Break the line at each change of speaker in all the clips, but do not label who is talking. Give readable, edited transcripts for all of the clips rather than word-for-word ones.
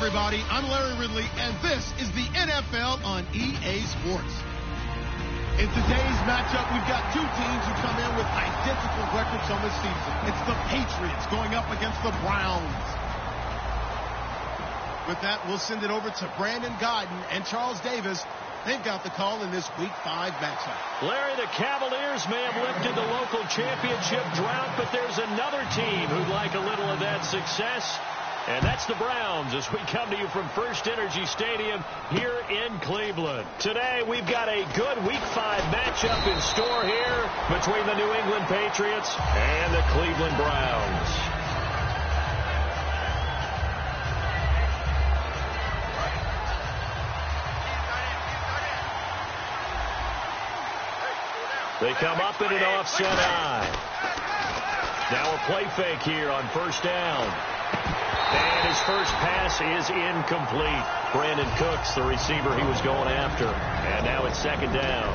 everybody. I'm Larry Ridley, and this is the NFL on EA Sports. In today's matchup, we've got two teams who come in with identical records on the season. It's the Patriots going up against the Browns. With that, we'll send it over to Brandon Guyton and Charles Davis. They've got the call in this Week 5 matchup.
Larry, the Cavaliers may have lifted the local championship drought, but there's another team who'd like a little of that success, and that's the Browns as we come to you from First Energy Stadium here in Cleveland. Today, we've got a good Week 5 matchup in store here between the New England Patriots and the Cleveland Browns. They come up in an offset eye. Now a play fake here on first down. And his first pass is incomplete. Brandon Cooks, the receiver he was going after. And now it's second down.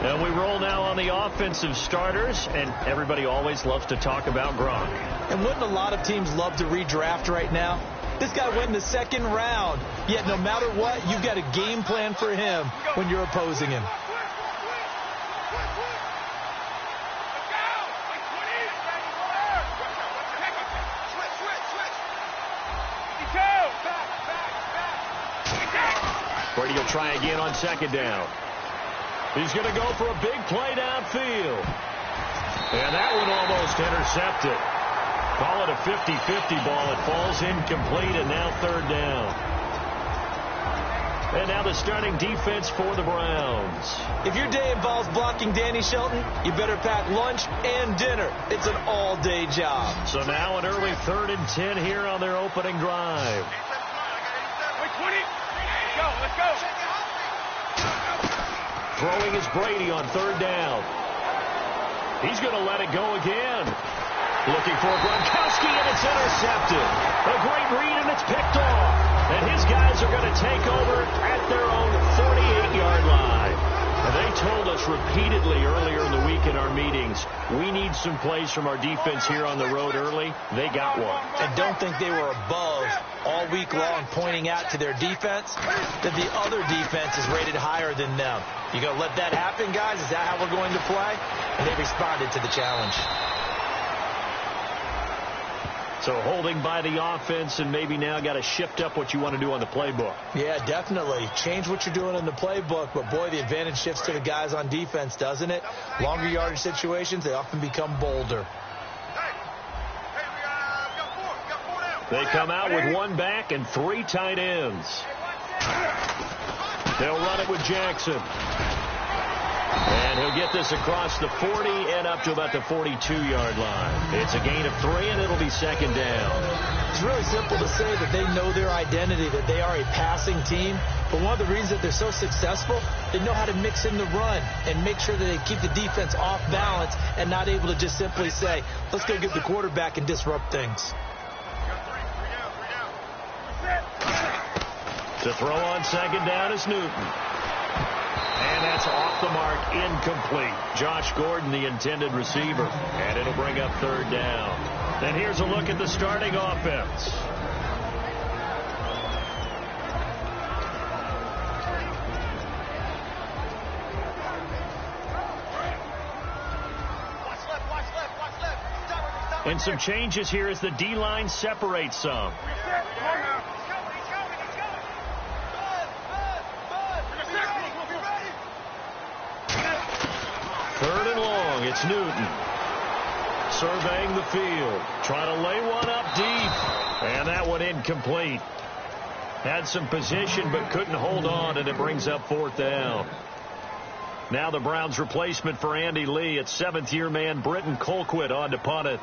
And we roll now on the offensive starters, and everybody always loves to talk about Gronk.
And wouldn't a lot of teams love to redraft right now? This guy went in the second round, yet no matter what, you've got a game plan for him when you're opposing him.
Brady will try again on second down. He's going to go for a big play downfield. And that one almost intercepted. Call it a 50-50 ball. It falls incomplete, and now third down. And now the starting defense for the Browns.
If your day involves blocking Danny Shelton, you better pack lunch and dinner. It's an all-day job.
So now an early 3rd and 10 here on their opening drive.
Let's go.
Throwing is Brady on third down. He's going to let it go again. Looking for Gronkowski, and it's intercepted. A great read, and it's picked off. And his guys are going to take over at their own 48-yard line. And they told us repeatedly earlier in the week in our meetings, we need some plays from our defense here on the road early. They got one.
I don't think they were above all week long pointing out to their defense that the other defense is rated higher than them. You going to let that happen, guys? Is that how we're going to play? And they responded to the challenge.
So holding by the offense, and maybe now got to shift up what you want to do on the playbook.
Yeah, definitely. Change what you're doing in the playbook, but boy, the advantage shifts to the guys on defense, doesn't it? Longer yardage situations, they often become bolder.
They come out with one back and 3 tight ends. They'll run it with Jackson. And he'll get this across the 40 and up to about the 42-yard line. It's a gain of 3, and it'll be second down.
It's really simple to say that they know their identity, that they are a passing team. But one of the reasons that they're so successful, they know how to mix in the run and make sure that they keep the defense off balance and not able to just simply say, let's go get the quarterback and disrupt things.
To throw on second down is Newton. And that's off the mark, incomplete. Josh Gordon, the intended receiver. And it'll bring up third down. And here's a look at the starting offense. And some changes here as the D-line separates some. Third and long, it's Newton. Surveying the field. Trying to lay one up deep. And that one incomplete. Had some position but couldn't hold on, and it brings up fourth down. Now the Browns' replacement for Andy Lee. It's 7th-year man Britton Colquitt on to punt it.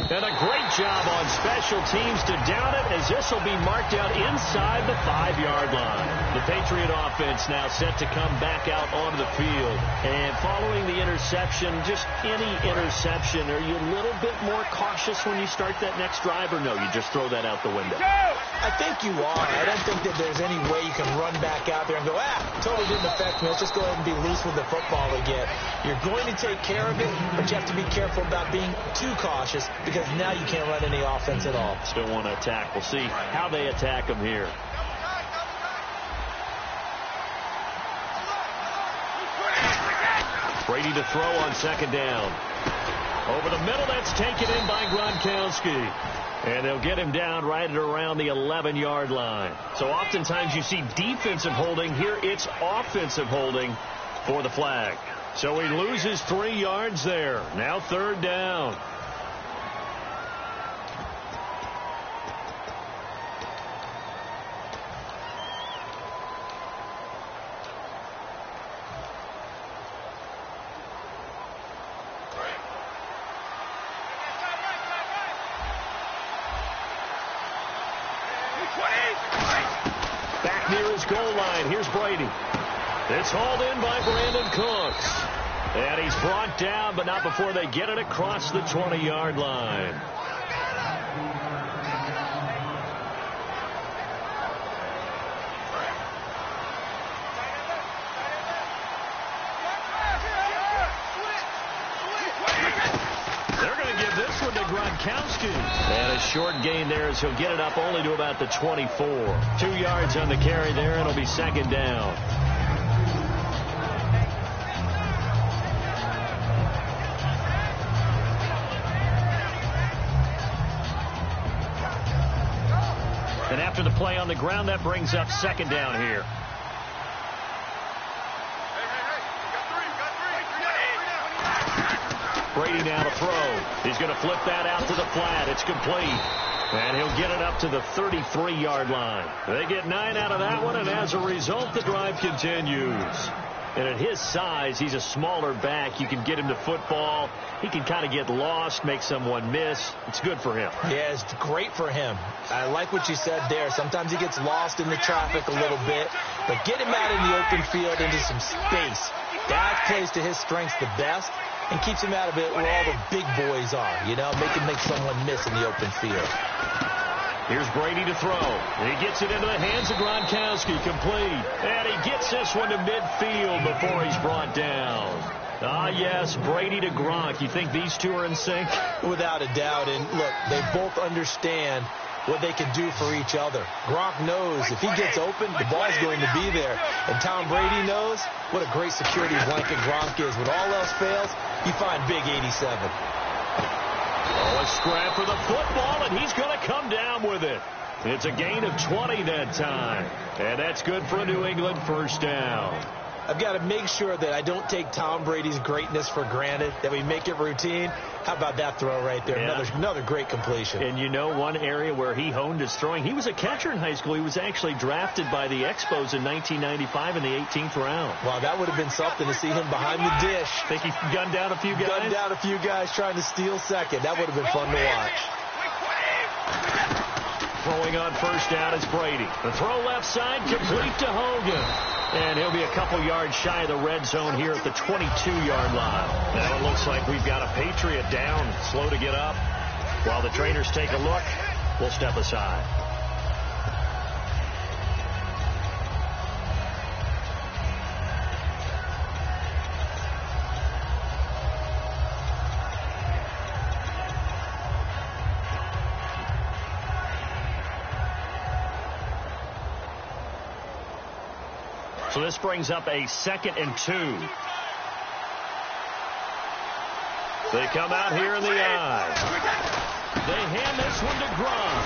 And a great job on special teams to down it, as this will be marked out inside the 5-yard line. The Patriot offense now set to come back out onto the field. And following the interception, just any interception, are you a little bit more cautious when you start that next drive, or no, you just throw that out the window?
I think you are. I don't think that there's any way you can run back out there and go, totally didn't affect me. Let's just go ahead and be loose with the football again. You're going to take care of it, but you have to be careful about being too cautious, because now you can't run any offense at all.
Still want to attack. We'll see how they attack them here. Brady to throw on second down. Over the middle, that's taken in by Gronkowski. And they'll get him down right at around the 11-yard line. So oftentimes you see defensive holding. Here it's offensive holding for the flag. So he loses 3 yards there. Now third down. Back near his goal line. Here's Brady. It's hauled in by Brandon Cooks. And he's brought down, but not before they get it across the 20-yard line. They're going to give this one to Gronkowski. And a short gain there as he'll get it up only to about the 24. 2 yards on the carry there, and it'll be second down. And after the play on the ground, that brings up second down here. Brady now to throw. He's going to flip that out to the flat. It's complete. And he'll get it up to the 33-yard line. They get 9 out of that one, and as a result, the drive continues. And at his size, he's a smaller back. You can get him to football. He can kind of get lost, make someone miss. It's good for him. Yeah, it's great for him. I like what you said there. Sometimes he gets lost in the traffic a little bit. But get him out in the open field into some space. That plays to his strengths the best and keeps him out of it where all the big boys are. You know, make someone miss in the open field. Here's Brady to throw. He gets it into the hands of Gronkowski, complete. And he gets this one to midfield before he's brought down. Ah, yes, Brady to Gronk. You think these two are in sync? Without a doubt. And look, they both understand what they can do for each other. Gronk knows if he gets open, the ball's going to be there. And Tom Brady knows what a great security blanket Gronk is. When all else fails, you find Big 87. Oh, a scrap for the football, and he's going to come down with it. It's a gain of 20 that time. And that's good for a New England first down. I've got to make sure that I don't take Tom Brady's greatness for granted, that we make it routine. How about that throw right there? Yeah. Another great completion. And you know, one area where he honed his throwing, he was a catcher in high school. He was actually drafted by the Expos in 1995 in the 18th round. Wow, that would have been something to see him behind the dish. Think he gunned down a few guys? Gunned down a few guys trying to steal second. That would have been fun to watch. Throwing on first down is Brady. The throw left side, complete to Hogan. And he'll be a couple yards shy of the red zone here at the 22-yard line. Now it looks like we've got a Patriot down, slow to get up. While the trainers take a look, we'll step aside. So this brings up a 2nd and 2. They come out here in the eye. They hand this one to Gronk.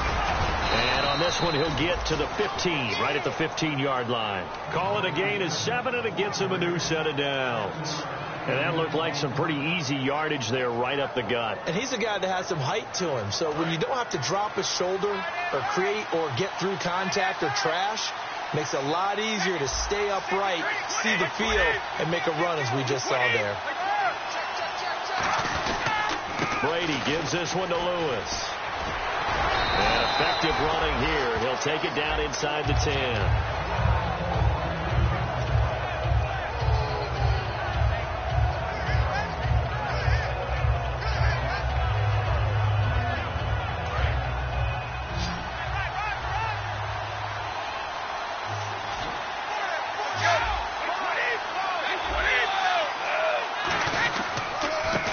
And on this one, he'll get to the 15, right at the 15-yard line. Call it a gain of 7, and it gets him a new set of downs. And that looked like some pretty easy yardage there right up the gut. And he's a guy that has some height to him. So when you don't have to drop a shoulder or create or get through contact or trash, makes it a lot easier to stay upright, see the field, and make a run as we just saw there. Brady gives this one to Lewis. And effective running here. He'll take it down inside the 10.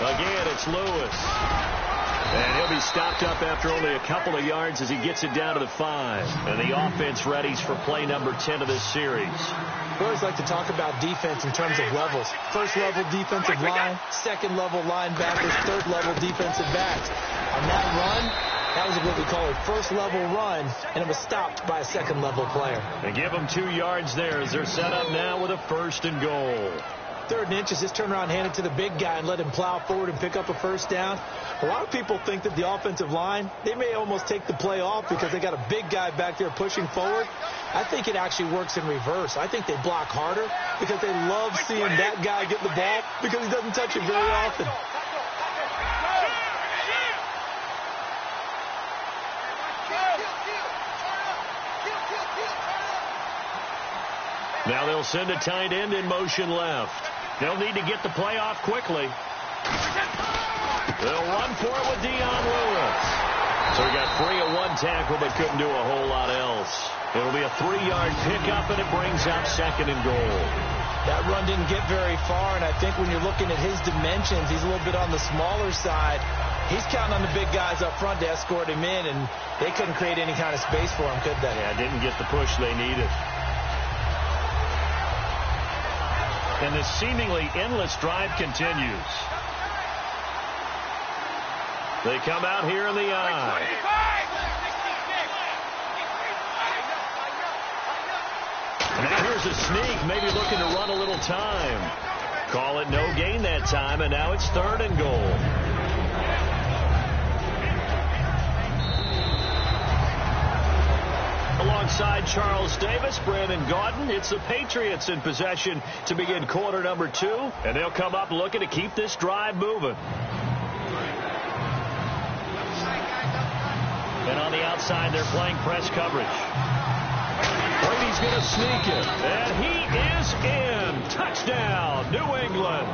Again, it's Lewis. And he'll be stopped up after only a couple of yards as he gets it down to the 5. And the offense readies for play number 10 of this series.
We always like to talk about defense in terms of levels. First level defensive line, second level linebackers, third level defensive backs. On that run, that was what we call a first level run, and it was stopped by a second level player.
They give them 2 yards there as they're set up now with a 1st and goal.
3rd and inches, just turn around, hand it to the big guy, and let him plow forward and pick up a 1st down. A lot of people think that the offensive line, they may almost take the play off because they got a big guy back there pushing forward. I think it actually works in reverse. I think they block harder because they love seeing that guy get the ball because he doesn't touch it very often.
Now they'll send a tight end in motion left. They'll need to get the play off quickly. They'll run for it with Dion Lewis. So he got free of 1 tackle but couldn't do a whole lot else. It'll be a 3-yard pickup, and it brings up 2nd and goal.
That run didn't get very far, and I think when you're looking at his dimensions, he's a little bit on the smaller side. He's counting on the big guys up front to escort him in, and they couldn't create any kind of space for him, could they?
Yeah, didn't get the push they needed. And this seemingly endless drive continues. They come out here in the eye. Now here's a sneak, maybe looking to run a little time. Call it no gain that time, and now it's 3rd and goal. Alongside Charles Davis, Brandon Gaudin, it's the Patriots in possession to begin quarter number 2, and they'll come up looking to keep this drive moving. And on the outside, they're playing press coverage. Brady's going to sneak it, and he is in. Touchdown, New England.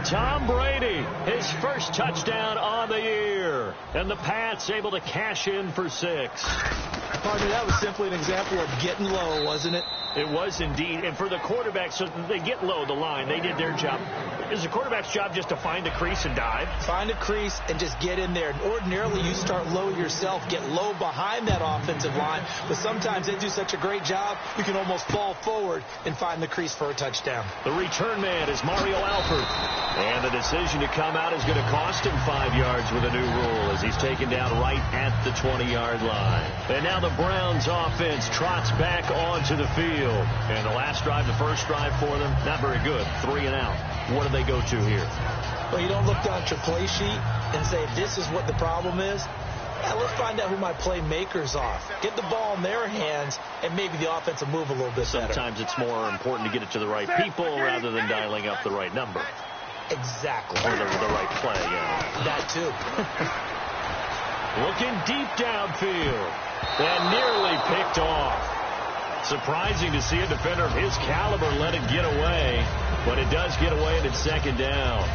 Tom Brady, his first touchdown on the year, and the Pats able to cash in for 6.
Partner, that was simply an example of getting low, wasn't it?
It was indeed. And for the quarterback, so they get low the line. They did their job. Is the quarterback's job just to find a crease and dive?
Find a crease and just get in there. And ordinarily, you start low yourself, get low behind that offensive line. But sometimes they do such a great job, you can almost fall forward and find the crease for a touchdown.
The return man is Mario Alford. And the decision to come out is going to cost him 5 yards with a new rule as he's taken down right at the 20-yard line. And now the Browns offense trots back onto the field. And the last drive, the first drive for them, not very good. 3 and out. What do they go to here?
Well, you don't look down at your play sheet and say, this is what the problem is. Yeah, let's find out who my playmakers are. Get the ball in their hands, and maybe the offense will move a little bit better.
Sometimes it's more important to get it to the right people rather than dialing up the right number.
Exactly.
Or the right play, yeah.
That too.
Looking deep downfield. And nearly picked off. Surprising to see a defender of his caliber let it get away. But it does get away, and it's 2nd down.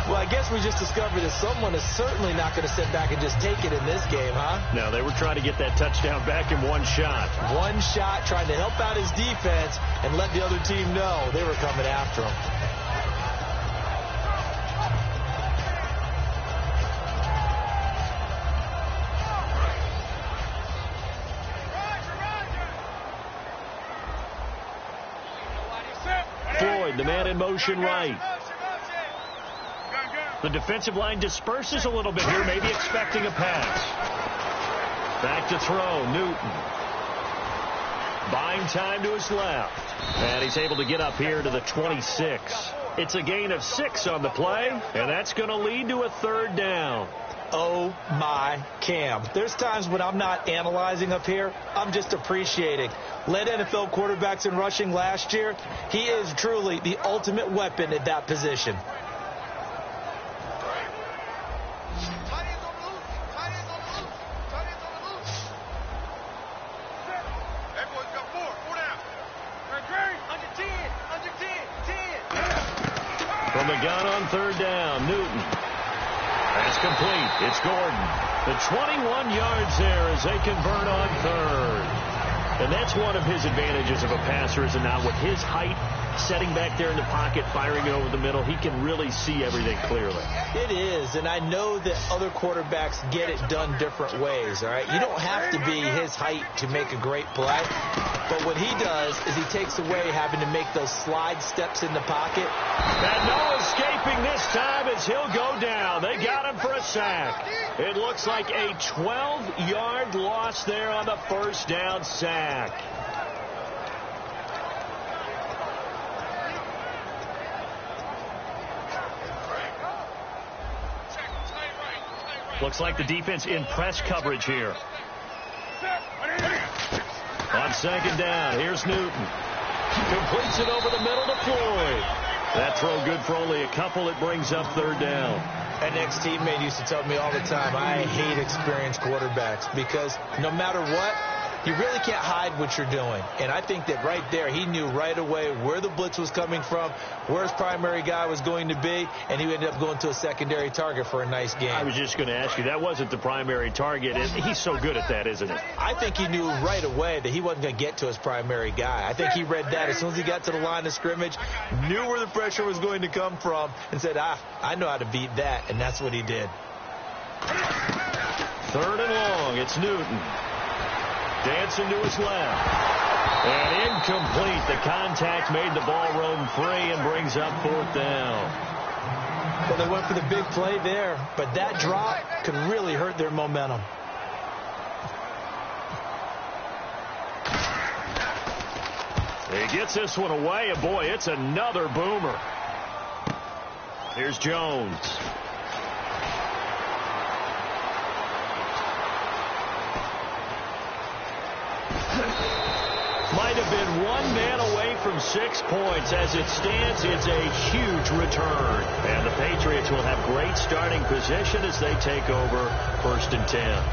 Well, I guess we just discovered that someone is certainly not going to sit back and just take it in this game, huh?
No, they were trying to get that touchdown back in 1 shot.
1 shot, trying to help out his defense and let the other team know they were coming after him.
Floyd, the man in motion right. The defensive line disperses a little bit here, maybe expecting a pass. Back to throw, Newton. Buying time to his left. And he's able to get up here to the 26. It's a gain of 6 on the play, and that's going to lead to a 3rd down.
Oh, my Cam. There's times when I'm not analyzing up here. I'm just appreciating. Led NFL quarterbacks in rushing last year. He is truly the ultimate weapon at that position.
From the gun on third down, Newton. That's complete. It's Gordon. The 21 yards there as they convert on third. And that's one of his advantages of a passer, is not with his height, setting back there in the pocket, firing it over the middle. He can really see everything clearly.
It is, and I know that other quarterbacks get it done different ways, all right? You don't have to be his height to make a great play, but what he does is he takes away having to make those slide steps in the pocket.
And no escaping this time as he'll go down. They got him for a sack. It looks like a 12-yard loss there on the first down sack. Looks like the defense in press coverage here. On second down, here's Newton. Completes it over the middle to Floyd. That throw good for only a couple. It brings up third down.
An ex-teammate used to tell me all the time, I hate experienced quarterbacks because no matter what, you really can't hide what you're doing. And I think that right there, he knew right away where the blitz was coming from, where his primary guy was going to be, and he ended up going to a secondary target for a nice game.
I was just going to ask you, that wasn't the primary target. He's so good at that, isn't he?
I think he knew right away that he wasn't going to get to his primary guy. I think he read that as soon as he got to the line of scrimmage, knew where the pressure was going to come from, and said, I know how to beat that, and that's what he did.
Third and long, it's Newton. Dancing to his left. And incomplete. The contact made the ball roam free and brings up fourth down.
Well, they went for the big play there, but that drop could really hurt their momentum.
He gets this one away, and boy, it's another boomer. Here's Jones. Might have been one man away from 6 points. As it stands, it's a huge return. And the Patriots will have great starting position as they take over 1st and 10.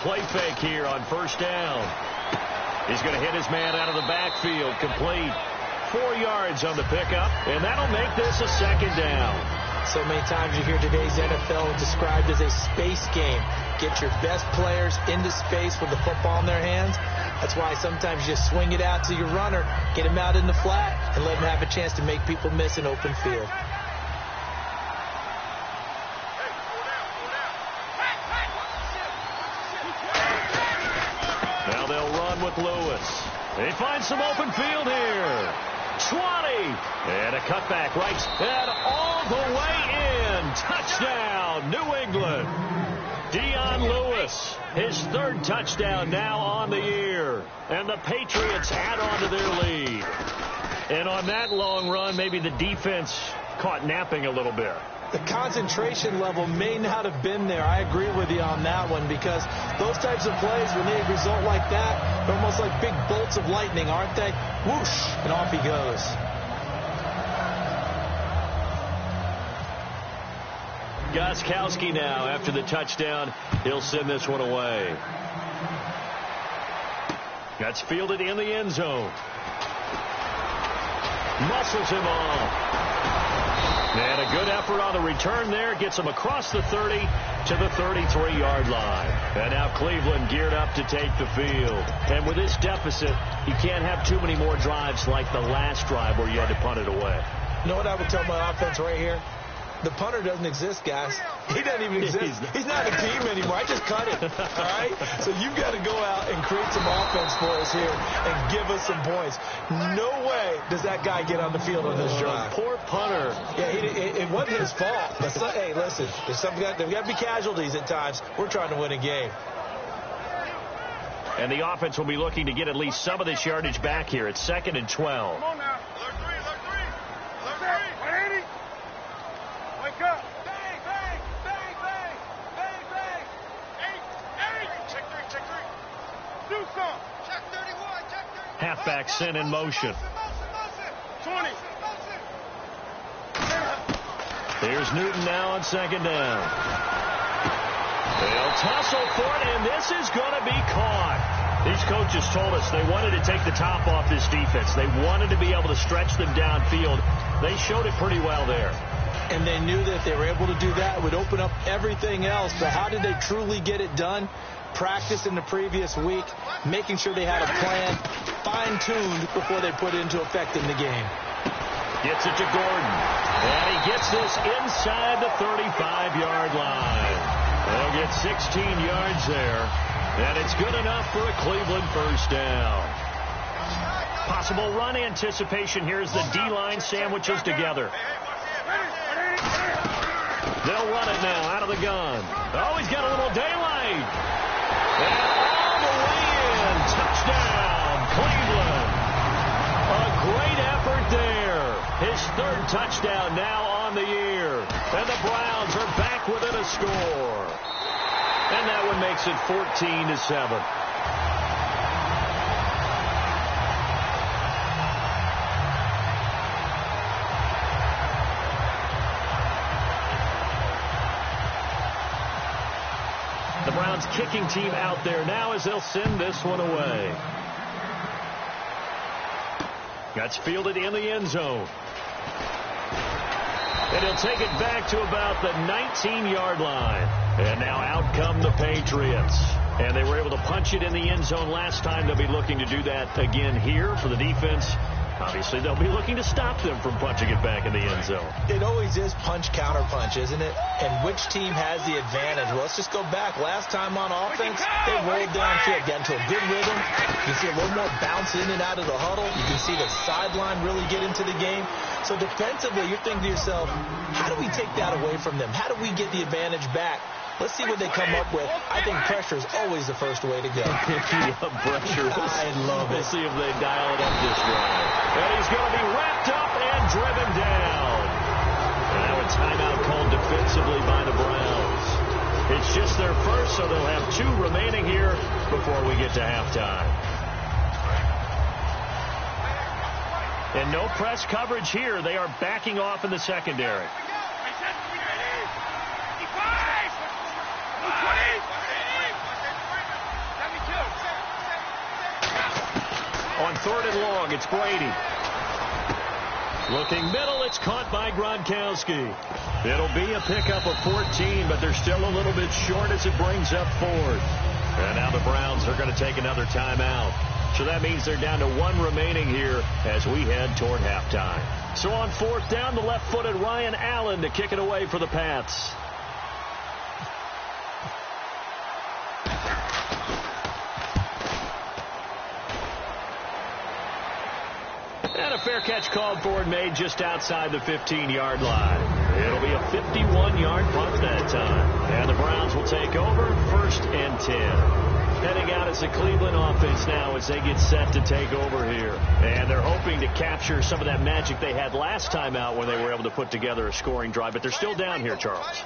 Play fake here on first down. He's going to hit his man out of the backfield. Complete. 4 yards on the pickup, and that'll make this a second down.
So many times you hear today's NFL described as a space game. Get your best players into space with the football in their hands. That's why sometimes you just swing it out to your runner, get him out in the flat, and let him have a chance to make people miss an open field.
Now they'll run with Lewis. They find some open field here. 20. And a cutback right. And all the way in. Touchdown, New England. Dion Lewis, his 3rd touchdown now on the year. And the Patriots add on to their lead. And on that long run, maybe the defense caught napping a little bit.
The concentration level may not have been there. I agree with you on that one, because those types of plays, when they result like that, they're almost like big bolts of lightning, aren't they? Whoosh, and off he goes.
Gostkowski now, after the touchdown, he'll send this one away. That's fielded in the end zone. Muscles him off. And a good effort on the return there. Gets him across the 30 to the 33-yard line. And now Cleveland geared up to take the field. And with this deficit, you can't have too many more drives like the last drive where you had to punt it away.
You know what I would tell my offense right here? The punter doesn't exist, guys. He doesn't even exist. He's not a team anymore. I just cut it, all right? So you've got to go out and create some offense for us here and give us some points. No way does that guy get on the field on this drive.
Poor punter.
Yeah, it wasn't his fault. But hey, listen, there's got to be casualties at times. We're trying to win a game.
And the offense will be looking to get at least some of this yardage back here. It's 2nd and 12.
Come on now. Alert 3. Alert 3. Wake up. Bang, bang, bang, bang, bang, bang. 8. Check 3. Do something.
halfback sent in motion.
20.
Here's Newton now on second down. They'll tussle for it, and this is going to be caught. These coaches told us they wanted to take the top off this defense. They wanted to be able to stretch them downfield. They showed it pretty well there.
And they knew that if they were able to do that, it would open up everything else. But how did they truly get it done? Practice in the previous week, making sure they had a plan, fine-tuned before they put it into effect in the game.
Gets it to Gordon. And he gets this inside the 35-yard line. They'll get 16 yards there. And it's good enough for a Cleveland first down. Possible run anticipation here as the D-line sandwiches together. They'll run it now out of the gun. Oh, he's got a little daylight. And all the way in. Touchdown, Cleveland. A great effort there. His third touchdown now on the year. And the Browns are back within a score. And that one makes it 14-7. The Browns kicking team out there now as they'll send this one away. That's fielded in the end zone. And he'll take it back to about the 19-yard line. And now out come the Patriots. And they were able to punch it in the end zone last time. They'll be looking to do that again here for the defense. Obviously, they'll be looking to stop them from punching it back in the end zone.
It always is punch, counter punch, isn't it? And which team has the advantage? Well, let's just go back. Last time on offense, they rolled downfield, got into a good rhythm. You can see a little more bounce in and out of the huddle. You can see the sideline really get into the game. So defensively, you're thinking to yourself, how do we take that away from them? How do we get the advantage back? Let's see what they come up with. I think pressure is always the first way to go.
Pressure.
I love it.
We'll see if they dial it up this drive. And he's going to be wrapped up and driven down. And now a timeout called defensively by the Browns. It's just their first, so they'll have 2 remaining here before we get to halftime. And no press coverage here. They are backing off in the secondary. On 3rd and long, it's Brady. Looking middle, it's caught by Gronkowski. It'll be a pickup of 14, but they're still a little bit short as it brings up 4th. And now the Browns are going to take another timeout. So that means they're down to 1 remaining here as we head toward halftime. So on 4th down, the left-footed Ryan Allen to kick it away for the Pats. And a fair catch called for and made just outside the 15-yard line. It'll be a 51-yard punt that time. And the Browns will take over 1st and 10. Heading out as the Cleveland offense now as they get set to take over here. And they're hoping to capture some of that magic they had last time out when they were able to put together a scoring drive. But they're still down here, Charles.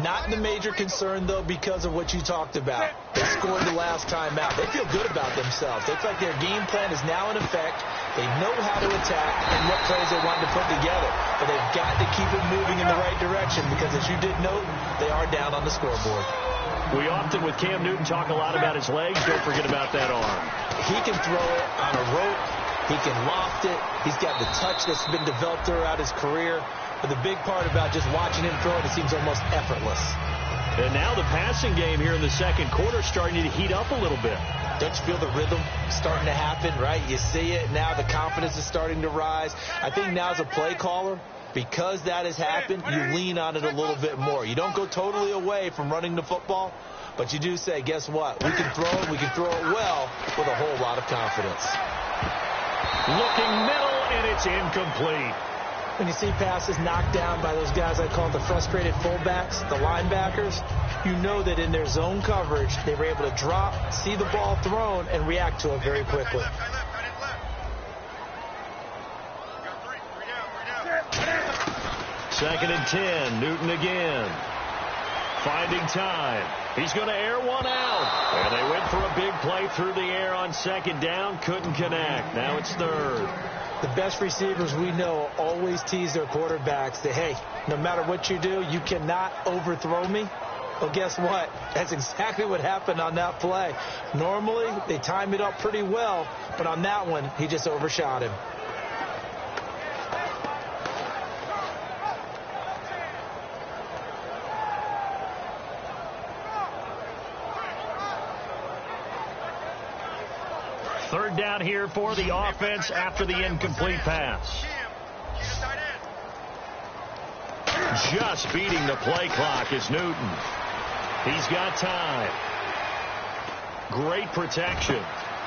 Not the major concern, though, because of what you talked about. They scored the last time out. They feel good about themselves. They feel like their game plan is now in effect. They know how to attack and what plays they want to put together. But they've got to keep it moving in the right direction because, as you did note, they are down on the scoreboard.
We often, with Cam Newton, talk a lot about his legs. Don't forget about that arm.
He can throw it on a rope. He can loft it. He's got the touch that's been developed throughout his career. But the big part about just watching him throw it seems almost effortless.
And now the passing game here in the second quarter is starting to heat up a little bit.
Don't you feel the rhythm starting to happen, right? You see it now. The confidence is starting to rise. I think now as a play caller, because that has happened, you lean on it a little bit more. You don't go totally away from running the football, but you do say, guess what? We can throw it. We can throw it well with a whole lot of confidence.
Looking middle, and it's incomplete.
When you see passes knocked down by those guys I call the frustrated fullbacks, the linebackers, you know that in their zone coverage, they were able to drop, see the ball thrown, and react to it very quickly.
2nd and 10, Newton again. Finding time. He's going to air one out. And they went for a big play through the air on second down. Couldn't connect. Now it's third.
The best receivers we know always tease their quarterbacks that, hey, no matter what you do, you cannot overthrow me. Well, guess what? That's exactly what happened on that play. Normally, they time it up pretty well, but on that one, he just overshot him.
Third down here for the offense after the incomplete pass. Just beating the play clock is Newton. He's got time. Great protection.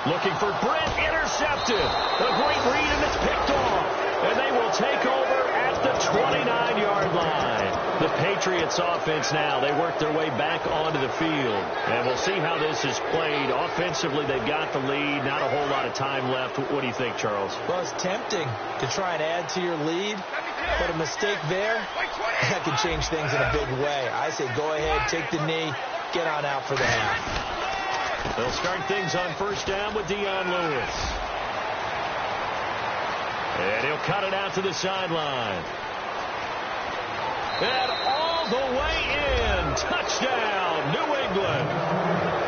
Looking for Brent. Intercepted. A great read, and it's picked off. And they will take over at the 29-yard line. The Patriots offense now, they work their way back onto the field. And we'll see how this is played. Offensively, they've got the lead. Not a whole lot of time left. What do you think, Charles?
Well, it's tempting to try and add to your lead. But a mistake there, that can change things in a big way. I say go ahead, take the knee, get on out for the half.
They'll start things on first down with Dion Lewis. And he'll cut it out to the sideline. And all the way in. Touchdown, New England.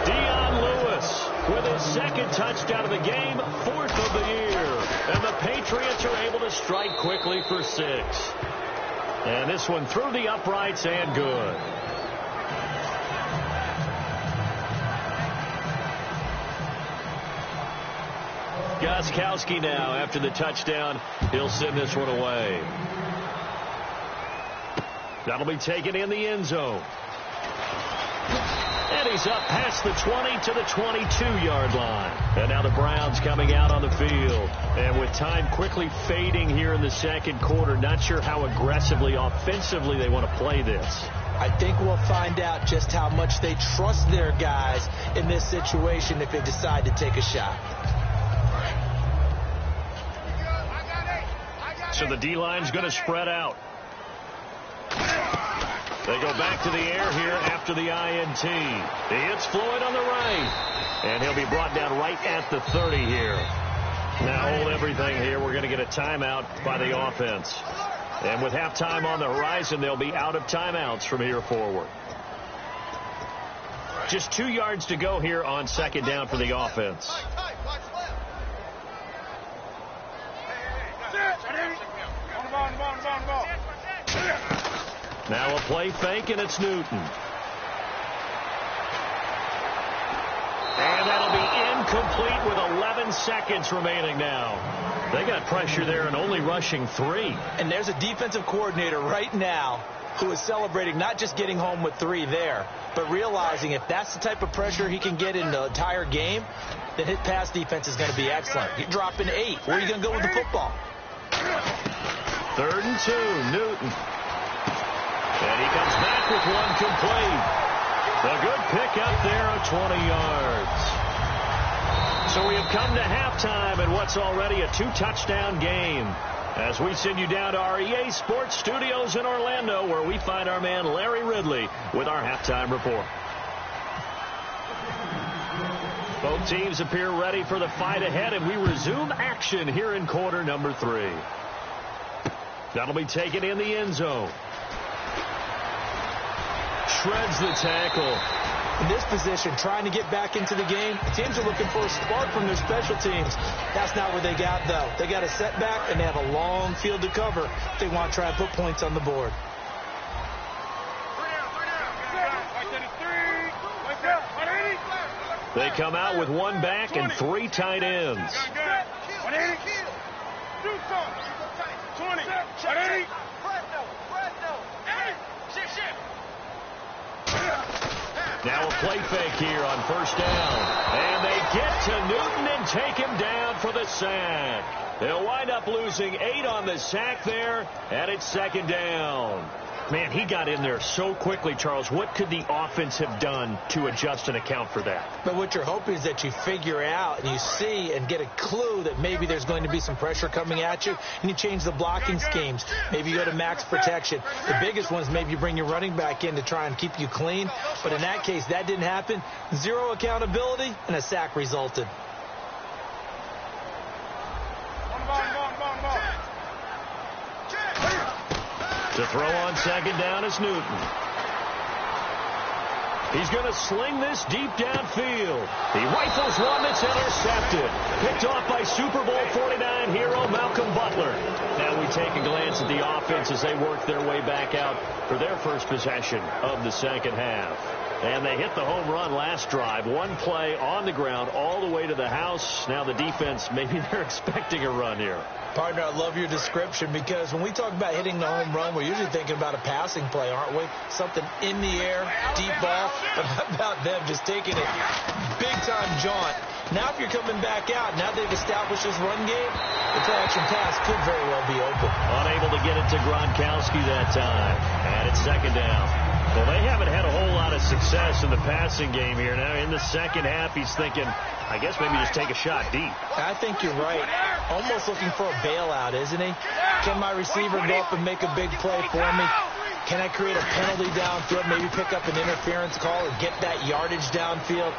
Dion Lewis with his second touchdown of the game, fourth of the year. And the Patriots are able to strike quickly for 6. And this one through the uprights and good. Gostkowski now after the touchdown. He'll send this one away. That'll be taken in the end zone. And he's up past the 20 to the 22-yard line. And now the Browns coming out on the field. And with time quickly fading here in the second quarter, not sure how aggressively, offensively they want to play this.
I think we'll find out just how much they trust their guys in this situation if they decide to take a shot.
So the D-line's going to spread out. They go back to the air here after the INT. He hits Floyd on the right. And he'll be brought down right at the 30 here. Now hold everything here. We're going to get a timeout by the offense. And with halftime on the horizon, they'll be out of timeouts from here forward. Just 2 yards to go here on second down for the offense. Now a play fake, and it's Newton. And that'll be incomplete with 11 seconds remaining now. They got pressure there and only rushing 3.
And there's a defensive coordinator right now who is celebrating not just getting home with 3 there, but realizing if that's the type of pressure he can get in the entire game, then his pass defense is going to be excellent. You're dropping 8. Where are you going to go with the football?
3rd and 2, Newton. And he comes back with one complete. A good pick up there of 20 yards. So we have come to halftime in what's already a 2-touchdown game. As we send you down to our EA Sports Studios in Orlando, where we find our man Larry Ridley with our halftime report. Both teams appear ready for the fight ahead, and we resume action here in quarter number 3. That'll be taken in the end zone. Shreds the tackle.
In this position, trying to get back into the game, the teams are looking for a spark from their special teams. That's not what they got, though. They got a setback, and they have a long field to cover if they want to try and put points on the board.
They come out with 1 back and 3 tight ends. Now a play fake here on first down. And they get to Newton and take him down for the sack. They'll wind up losing 8 on the sack there, and it's second down. Man, he got in there so quickly, Charles. What could the offense have done to adjust and account for that?
But what you're hoping is that you figure out and you see and get a clue that maybe there's going to be some pressure coming at you, and you change the blocking schemes. Maybe you go to max protection. The biggest one is maybe you bring your running back in to try and keep you clean. But in that case, that didn't happen. Zero accountability, and a sack resulted.
To throw on second down is Newton. He's going to sling this deep downfield. He rifles one that's intercepted. Picked off by Super Bowl 49 hero Malcolm Butler. Now we take a glance at the offense as they work their way back out for their first possession of the second half. And they hit the home run last drive. One play on the ground all the way to the house. Now the defense, maybe they're expecting a run here.
Partner, I love your description because when we talk about hitting the home run, we're usually thinking about a passing play, aren't we? Something in the air, deep ball. But how about them just taking it big-time jaunt? Now if you're coming back out, now they've established this run game, the play-action pass could very well be open.
Unable to get it to Gronkowski that time. And it's second down. Well, they haven't had a whole lot of success in the passing game here. Now in the second half, he's thinking, I guess maybe just take a shot deep.
I think you're right. Almost looking for a bailout, isn't he? Can my receiver go up and make a big play for me? Can I create a penalty downfield, maybe pick up an interference call or get that yardage downfield?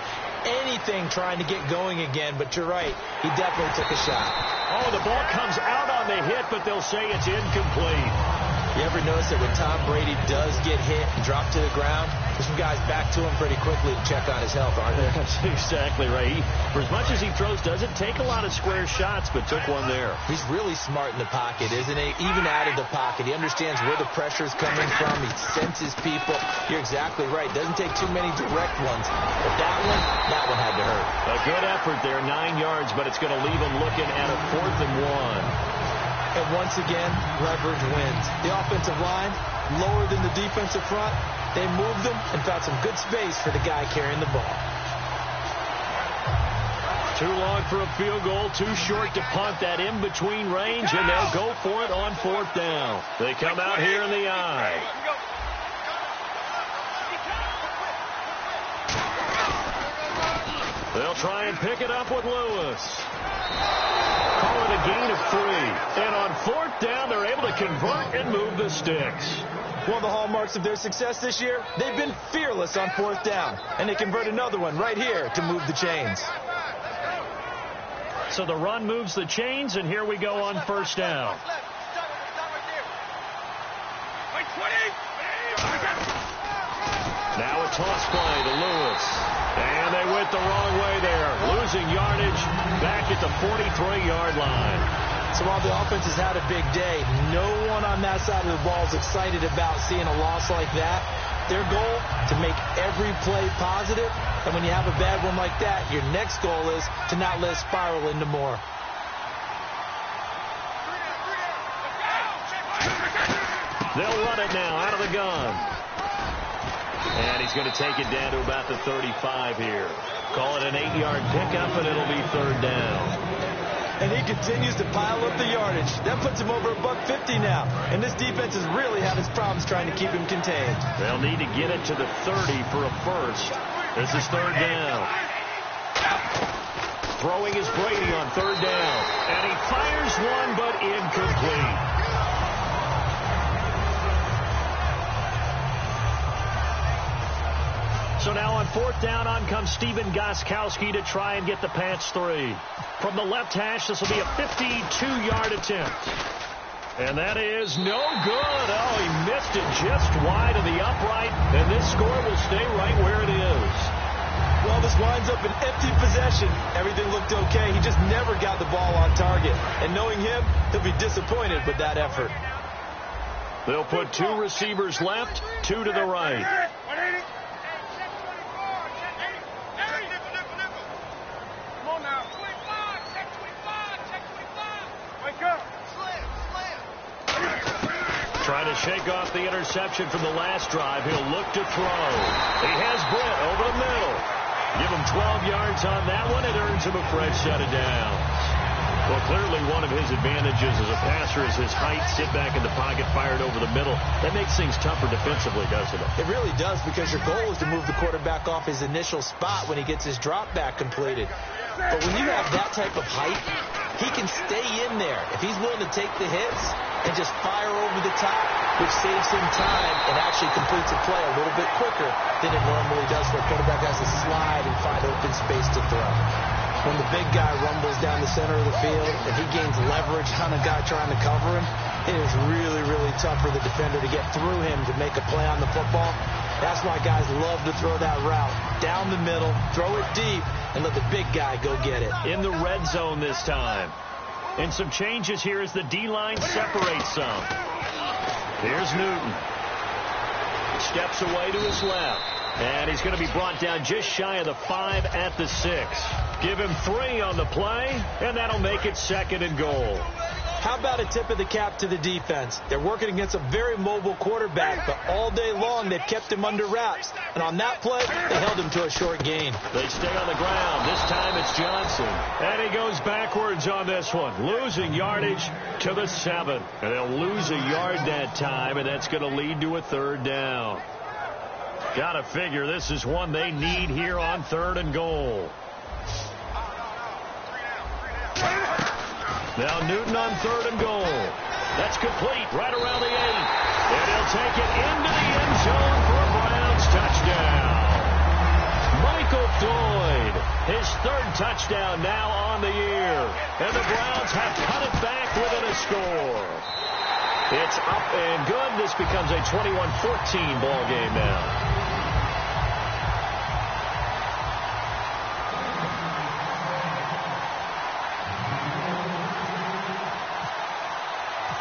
Anything trying to get going again, but you're right. He definitely took a shot.
Oh, the ball comes out on the hit, but they'll say it's incomplete.
You ever notice that when Tom Brady does get hit and drop to the ground, there's some guys back to him pretty quickly to check on his health, aren't there?
That's exactly right. For as much as he throws, doesn't take a lot of square shots, but took one there.
He's really smart in the pocket, isn't he? Even out of the pocket. He understands where the pressure's coming from. He senses people. You're exactly right. Doesn't take too many direct ones. But that one had to hurt.
A good effort there, 9 yards, but it's going to leave him looking at a 4th and 1.
And once again, leverage wins. The offensive line, lower than the defensive front. They moved them and found some good space for the guy carrying the ball.
Too long for a field goal, too short to punt that in-between range, and they'll go for it on 4th down. They come out here in the eye. They'll try and pick it up with Lewis. Call it a gain of 3. And on 4th down, they're able to convert and move the sticks.
One of the hallmarks of their success this year, they've been fearless on 4th down. And they convert another one right here to move the chains.
So the run moves the chains, and here we go on 1st down. Now a toss play to Lewis. And they went the wrong way there. Losing yardage back at the 43-yard line.
So while the offense has had a big day, no one on that side of the ball is excited about seeing a loss like that. Their goal, to make every play positive. And when you have a bad one like that, your next goal is to not let it spiral into more.
They'll run it now out of the gun. And he's going to take it down to about the 35 here. Call it an 8-yard pickup, and it'll be 3rd down.
And he continues to pile up the yardage. That puts him over $150 now. And this defense has really had its problems trying to keep him contained.
They'll need to get it to the 30 for a first. This is 3rd down. Throwing is Brady on 3rd down. And he fires one, but incomplete. So now on 4th down, on comes Stephen Gostkowski to try and get the Pats 3. From the left hash, this will be a 52-yard attempt. And that is no good. Oh, he missed it just wide of the upright, and this score will stay right where it is.
Well, this winds up an empty possession. Everything looked okay. He just never got the ball on target. And knowing him, he'll be disappointed with that effort.
They'll put 2 receivers left, 2 to the right. Trying to shake off the interception from the last drive. He'll look to throw. He has Britt over the middle. Give him 12 yards on that one. It earns him a fresh set of downs. Well, clearly one of his advantages as a passer is his height. Sit back in the pocket, fired over the middle. That makes things tougher defensively, doesn't it?
It really does, because your goal is to move the quarterback off his initial spot when he gets his drop back completed. But when you have that type of height, he can stay in there. If he's willing to take the hits and just fire over the top, which saves him time and actually completes a play a little bit quicker than it normally does where a quarterback has to slide and find open space to throw. When the big guy rumbles down the center of the field, if he gains leverage on a guy trying to cover him, it is really, really tough for the defender to get through him to make a play on the football. That's why guys love to throw that route down the middle, throw it deep, and let the big guy go get it.
In the red zone this time. And some changes here as the D-line separates some. Here's Newton. Steps away to his left. And he's going to be brought down just shy of the 5 at the 6. Give him 3 on the play, and that'll make it 2nd and goal.
How about a tip of the cap to the defense? They're working against a very mobile quarterback, but all day long they've kept him under wraps. And on that play, they held him to a short gain.
They stay on the ground. This time it's Johnson. And he goes backwards on this one, losing yardage to the 7. And they'll lose a yard that time, and that's going to lead to a 3rd down. Got to figure this is one they need here on 3rd and goal. Now Newton on 3rd and goal. That's complete right around the 8. And he'll take it into the end zone for a Browns touchdown. Michael Floyd, his 3rd touchdown now on the year. And the Browns have cut it back within a score. It's up and good. This becomes a 21-14 ball game now.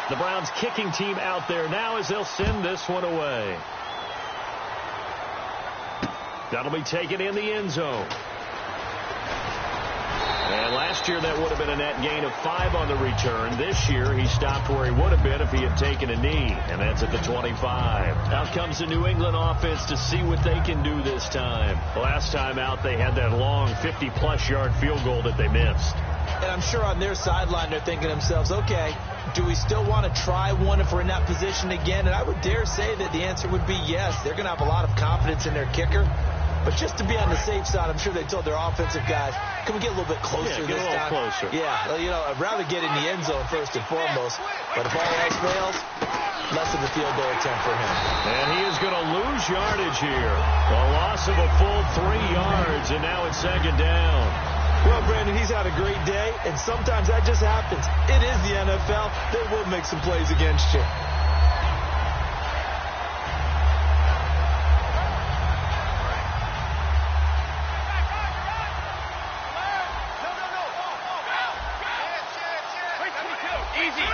The Browns kicking team out there now as they'll send this one away. That'll be taken in the end zone. And last year that would have been a net gain of 5 on the return. This year he stopped where he would have been if he had taken a knee. And that's at the 25. Out comes the New England offense to see what they can do this time. Last time out they had that long 50-plus yard field goal that they missed.
And I'm sure on their sideline they're thinking to themselves, okay, do we still want to try one if we're in that position again? And I would dare say that the answer would be yes. They're going to have a lot of confidence in their kicker. But just to be on the safe side, I'm sure they told their offensive guys, can we get a little bit closer this time?
Get a little closer.
Yeah, well, you know, I'd rather get in the end zone first and foremost. But if all else fails, less of a field goal attempt for him.
And he is going to lose yardage here. A loss of a full 3 yards, and now it's 2nd down.
Well, Brandon, he's had a great day, and sometimes that just happens. It is the NFL. They will make some plays against you.
Easy.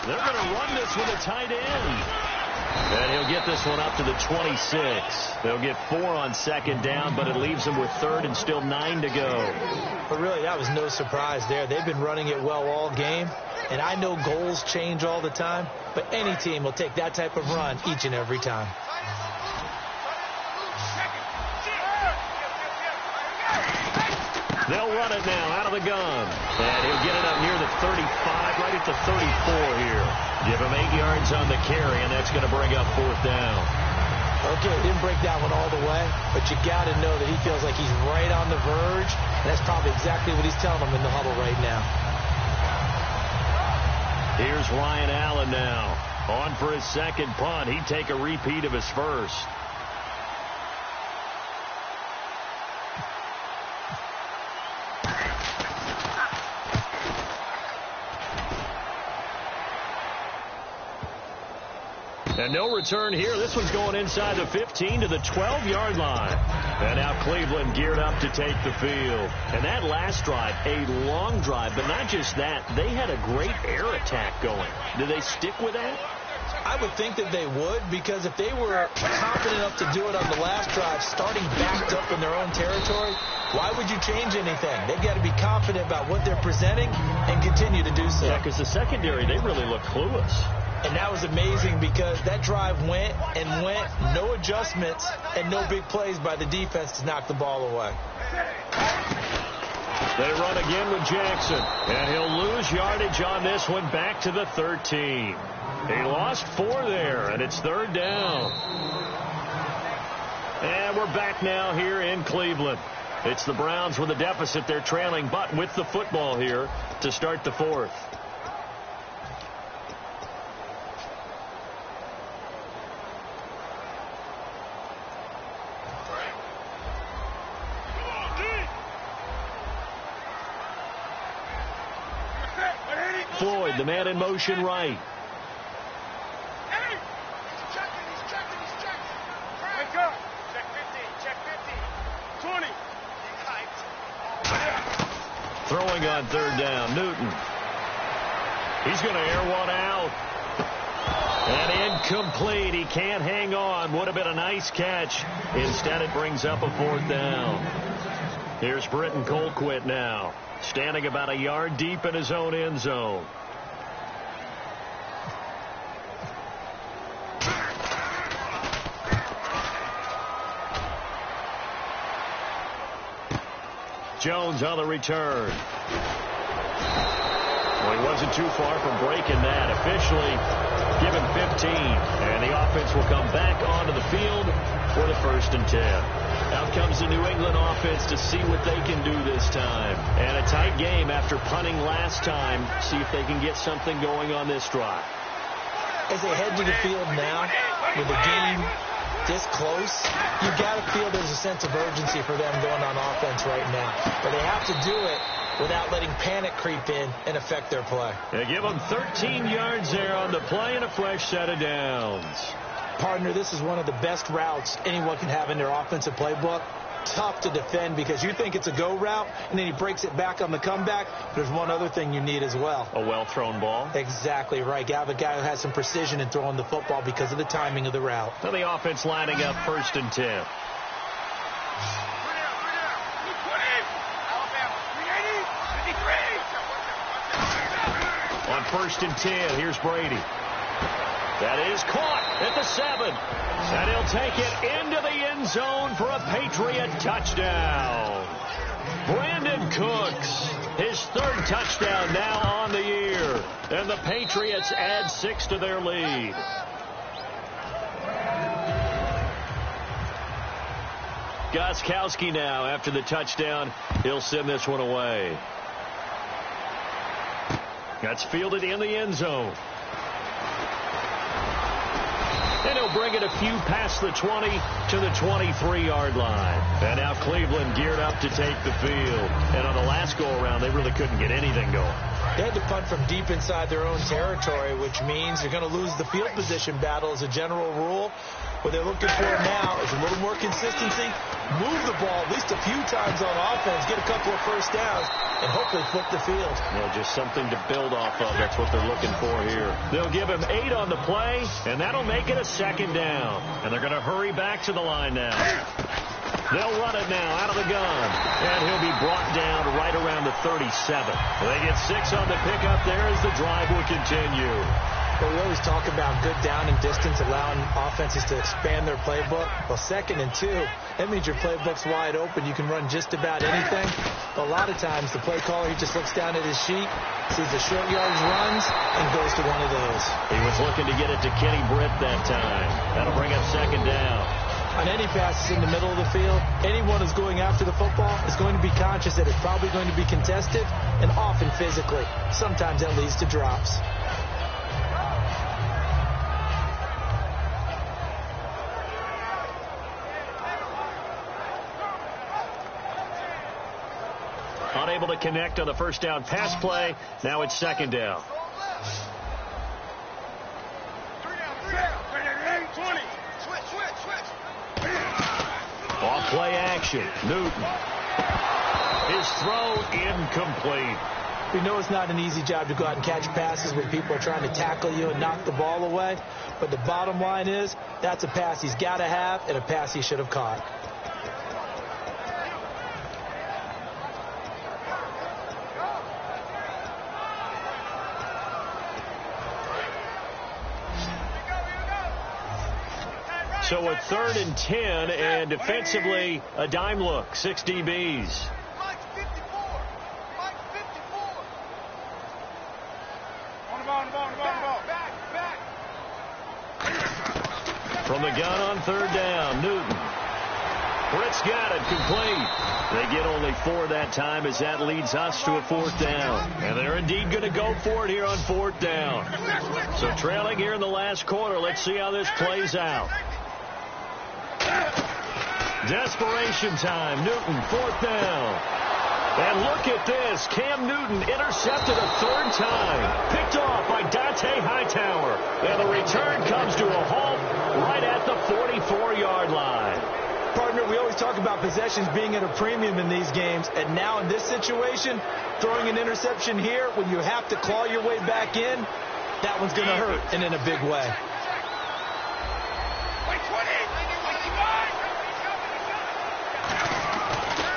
They're going to run this with a tight end. And he'll get this one up to the 26. They'll get 4 on 2nd down, but it leaves them with 3rd and still 9 to go.
But really, that was no surprise there. They've been running it well all game. And I know goals change all the time, but any team will take that type of run each and every time.
They'll run it now out of the gun. And he'll get it up near the 35, right at the 34 here. Give him 8 yards on the carry, and that's going to bring up 4th down.
Okay, didn't break that one all the way, but you got to know that he feels like he's right on the verge, and that's probably exactly what he's telling them in the huddle right now.
Here's Ryan Allen now. On for his 2nd punt. He'd take a repeat of his first. And no return here. This one's going inside the 15 to the 12-yard line. And now Cleveland geared up to take the field. And that last drive, a long drive, but not just that. They had a great air attack going. Do they stick with that?
I would think that they would, because if they were confident enough to do it on the last drive, starting backed up in their own territory, why would you change anything? They've got to be confident about what they're presenting and continue to do so.
Yeah, because the secondary, they really look clueless.
And that was amazing because that drive went and went, no adjustments and no big plays by the defense to knock the ball away.
They run again with Jackson, and he'll lose yardage on this one back to the 13. He lost 4 there, and it's 3rd down. And we're back now here in Cleveland. It's the Browns with a deficit. They're trailing, but with the football here to start the 4th. Floyd, the man in motion right.
Hey! He's checking. Wake up. Check 50. 20.
Throwing on 3rd down, Newton. He's going to air one out. And incomplete. He can't hang on. Would have been a nice catch. Instead, it brings up a 4th down. Here's Britton Colquitt now, standing about a yard deep in his own end zone. Jones on the return. Well, he wasn't too far from breaking that. Officially given 15. And the offense will come back onto the field for the 1st and 10. Out comes the New England offense to see what they can do this time. And a tight game after punting last time. See if they can get something going on this drive.
As they head to the field now, with the game this close, you got to feel there's a sense of urgency for them going on offense right now. But they have to do it without letting panic creep in and affect their play.
They give them 13 yards there on the play and a fresh set of downs.
Partner, this is one of the best routes anyone can have in their offensive playbook. Tough to defend because you think it's a go route, and then he breaks it back on the comeback. There's one other thing you need as well.
A well-thrown ball?
Exactly right. You have a guy who has some precision in throwing the football because of the timing of the route.
So the offense lining up 1st and 10. On 1st and 10, here's Brady. That is caught at the 7. And he'll take it into the end zone for a Patriot touchdown. Brandon Cooks, his 3rd touchdown now on the year. And the Patriots add 6 to their lead. Gostkowski now after the touchdown. He'll send this one away. That's fielded in the end zone. And he'll bring it a few past the 20 to the 23-yard line. And now Cleveland geared up to take the field. And on the last go-around, they really couldn't get anything going.
They had to punt from deep inside their own territory, which means they're going to lose the field position battle as a general rule. What they're looking for now is a little more consistency, move the ball at least a few times on offense, get a couple of 1st downs, and hopefully flip the field.
Yeah, just something to build off of. That's what they're looking for here. They'll give him 8 on the play, and that'll make it a 2nd down. And they're going to hurry back to the line now. They'll run it now out of the gun. And he'll be brought down right around the 37. They get 6 on the pickup there as the drive will continue.
But we always talk about good down and distance, allowing offenses to expand their playbook. Well, 2nd and 2, that means your playbook's wide open. You can run just about anything. But a lot of times, the play caller, he just looks down at his sheet, sees the short yardage runs, and goes to one of those.
He was looking to get it to Kenny Britt that time. That'll bring up 2nd down.
On any passes in the middle of the field, anyone who's going after the football is going to be conscious that it's probably going to be contested and often physically. Sometimes that leads to drops.
Unable to connect on the 1st down pass play. Now it's 2nd down.
20.
Off play action. Newton. His throw incomplete.
We know it's not an easy job to go out and catch passes when people are trying to tackle you and knock the ball away. But the bottom line is that's a pass he's got to have and a pass he should have caught.
So a 3rd and 10, and defensively, a dime look, 6 DBs.
Mike's 54. Mike's 54. On the ball. Back.
From the gun on 3rd down, Newton. Britt's got it, complete. They get only 4 that time as that leads us to a 4th down. And they're indeed going to go for it here on 4th down. So trailing here in the last quarter, let's see how this plays out. Desperation time, Newton, 4th down. And look at this, Cam Newton intercepted a 3rd time. Picked off by Dante Hightower. And the return comes to a halt right at the 44-yard line.
Partner, we always talk about possessions being at a premium in these games, and now in this situation, throwing an interception here when you have to claw your way back in, that one's going to hurt, and in a big way.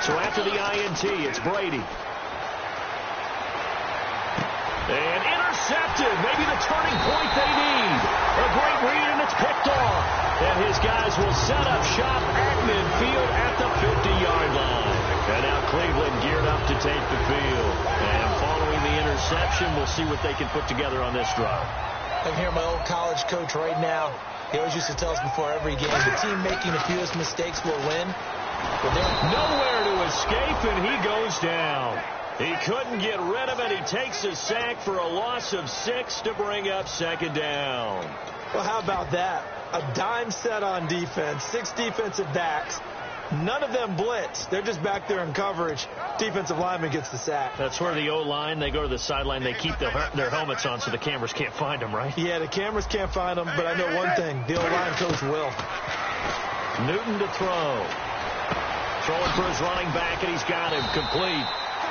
So after the INT, it's Brady. And intercepted, maybe the turning point they need. A great read, and it's picked off. And his guys will set up shop at midfield at the 50-yard line. And now Cleveland geared up to take the field. And following the interception, we'll see what they can put together on this drive.
I can hear my old college coach right now. He always used to tell us before every game, the team making the fewest mistakes will win.
But nowhere to escape, and he goes down. He couldn't get rid of it. He takes a sack for a loss of 6 to bring up 2nd down.
Well, how about that? A dime set on defense, 6 defensive backs. None of them blitz. They're just back there in coverage. Defensive lineman gets the sack.
That's where the O-line, they go to the sideline, they keep their helmets on so the cameras can't find them, right?
Yeah, the cameras can't find them, but I know one thing. The O-line coach will.
Newton to throw. Throwing for his running back, and he's got him complete.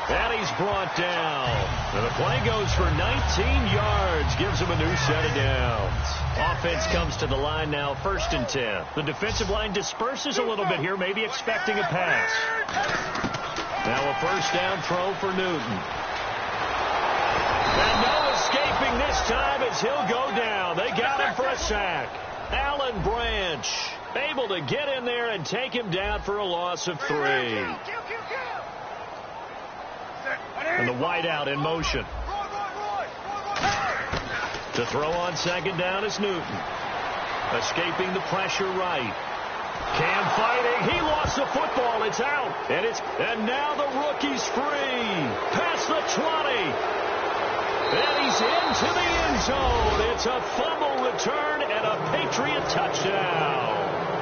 And he's brought down. And the play goes for 19 yards, gives him a new set of downs. Offense comes to the line now, 1st and 10. The defensive line disperses a little bit here, maybe expecting a pass. Now a 1st down throw for Newton. And no escaping this time as he'll go down. They got him for a sack. Alan Branch able to get in there and take him down for a loss of 3. And the wideout in motion. To throw on 2nd down is Newton. Escaping the pressure right. Cam fighting. He lost the football. It's out. And now the rookie's free. Past the 20. And he's into the end zone. It's a fumble return and a Patriot touchdown.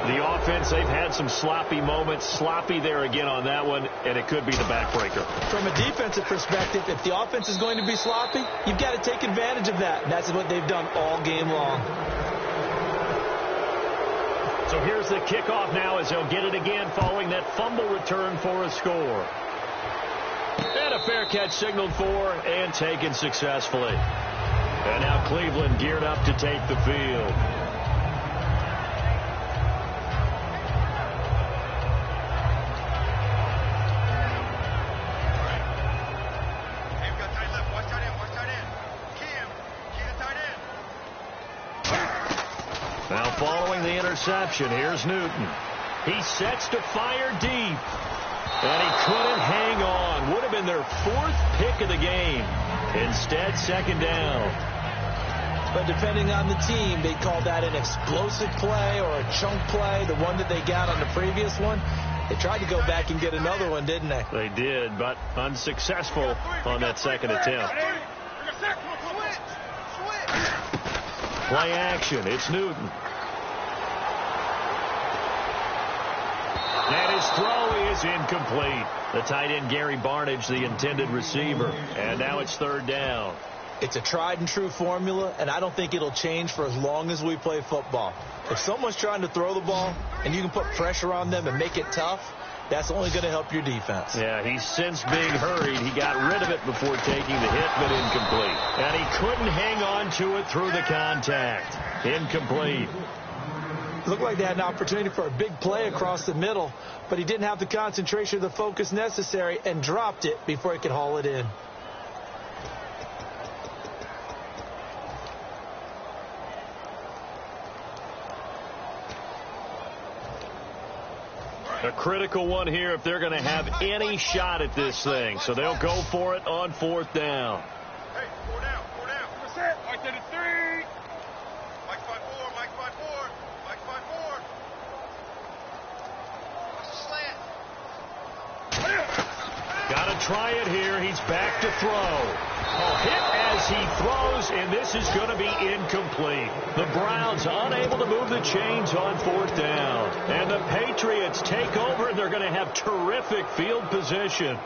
The offense, they've had some sloppy moments. Sloppy there again on that one, and it could be the backbreaker.
From a defensive perspective, if the offense is going to be sloppy, you've got to take advantage of that. And that's what they've done all game long.
So here's the kickoff now as they'll get it again following that fumble return for a score. And a fair catch signaled for and taken successfully. And now Cleveland geared up to take the field. Now following the interception, here's Newton. He sets to fire deep. And he couldn't hang on. Would have been their 4th pick of the game. Instead, 2nd down.
But depending on the team, they call that an explosive play or a chunk play, the one that they got on the previous one. They tried to go back and get another one, didn't they?
They did, but unsuccessful on that 2nd attempt. Play action. It's Newton. And his throw is incomplete. The tight end, Gary Barnage, the intended receiver. And now it's 3rd down.
It's a tried-and-true formula, and I don't think it'll change for as long as we play football. If someone's trying to throw the ball and you can put pressure on them and make it tough, that's only going to help your defense.
Yeah, he's since being hurried. He got rid of it before taking the hit, but incomplete. And he couldn't hang on to it through the contact. Incomplete.
Looked like they had an opportunity for a big play across the middle, but he didn't have the concentration or the focus necessary and dropped it before he could haul it in.
A critical one here if they're going to have any shot at this thing. So they'll go for it on 4th down.
Hey, 4 down, 4 down. That's it. Mike to the 3. Mike 5-4, Mike 5-4, Mike 5-4. Watch the slant.
Got to try it here. He's back to throw. Hit as he throws, and this is going to be incomplete. The Browns unable to move the chains on 4th down. And the Patriots take over, and they're going to have terrific field position.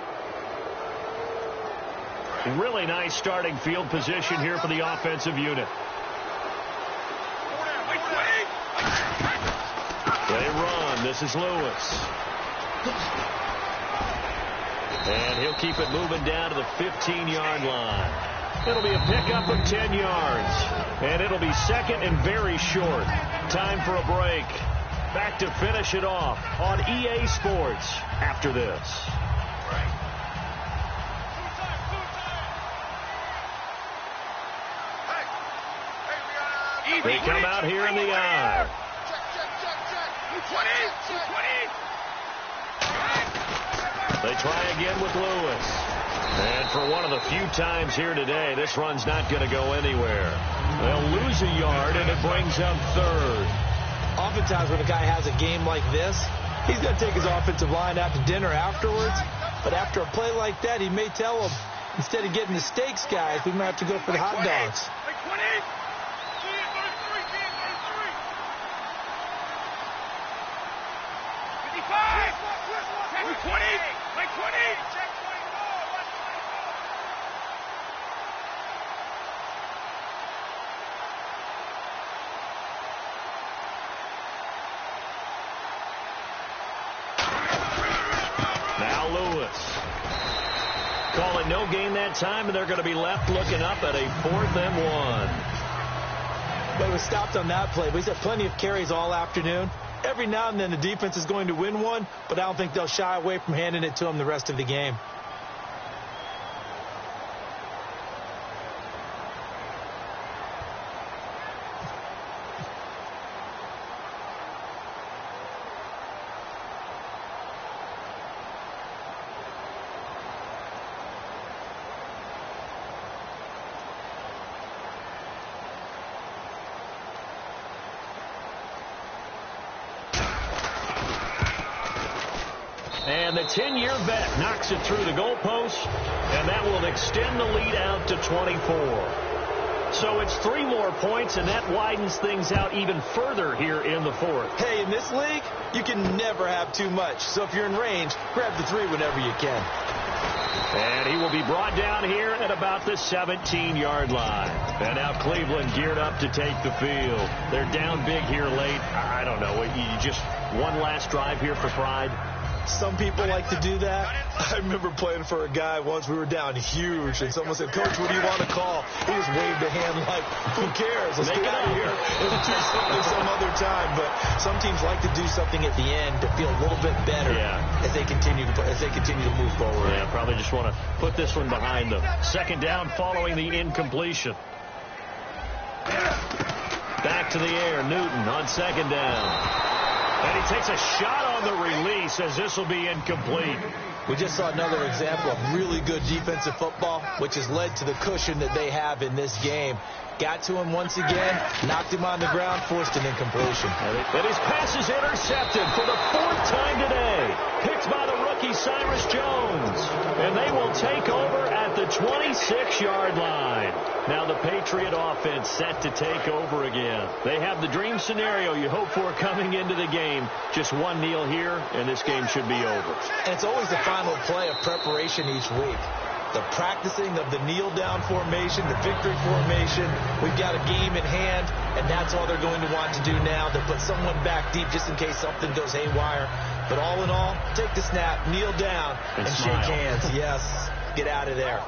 Really nice starting field position here for the offensive unit. They run. This is Lewis. And he'll keep it moving down to the 15-yard line. It'll be a pickup of 10 yards. And it'll be second and very short. Time for a break. Back to finish it off on EA Sports after this. They come out here in the eye. They try again with Lewis. And for one of the few times here today, this run's not going to go anywhere. They'll lose a yard, and it brings up 3rd.
Oftentimes when a guy has a game like this, he's going to take his offensive line out to dinner afterwards. But after a play like that, he may tell them, instead of getting the steaks, guys, we might have to go for the hot dogs.
Now Lewis. Call it no gain that time, and they're going to be left looking up at a 4th and 1.
But it was stopped on that play. But he's had plenty of carries all afternoon. Every now and then the defense is going to win one, but I don't think they'll shy away from handing it to him the rest of the game.
And the 10-year vet knocks it through the goalpost, and that will extend the lead out to 24. So it's 3 more points, and that widens things out even further here in the 4th.
Hey, in this league, you can never have too much. So if you're in range, grab the 3 whenever you can.
And he will be brought down here at about the 17-yard line. And now Cleveland geared up to take the field. They're down big here late. I don't know. You just one last drive here for pride?
Some people like to do that. I remember playing for a guy once. We were down huge, and someone said, "Coach, what do you want to call?" He just waved a hand like, "Who cares? Let's get out of here and do something some other time." But some teams like to do something at the end to feel a little bit better as they continue to move forward.
Yeah, probably just want to put this one behind them. 2nd down following the incompletion. Back to the air, Newton on 2nd down. And he takes a shot on the release as this will be incomplete.
We just saw another example of really good defensive football, which has led to the cushion that they have in this game. Got to him once again, knocked him on the ground, forced an incompletion.
And his pass is intercepted for the 4th time today. Picked by the rookie Cyrus Jones. And they will take over at the 26-yard line. Now the Patriot offense set to take over again. They have the dream scenario you hope for coming into the game. Just one kneel here, and this game should be over.
And it's always the final play of preparation each week. The practicing of the kneel-down formation, the victory formation. We've got a game in hand, and that's all they're going to want to do now. They'll put someone back deep just in case something goes haywire. But all in all, take the snap, kneel down, and shake hands. Yes, get out of there.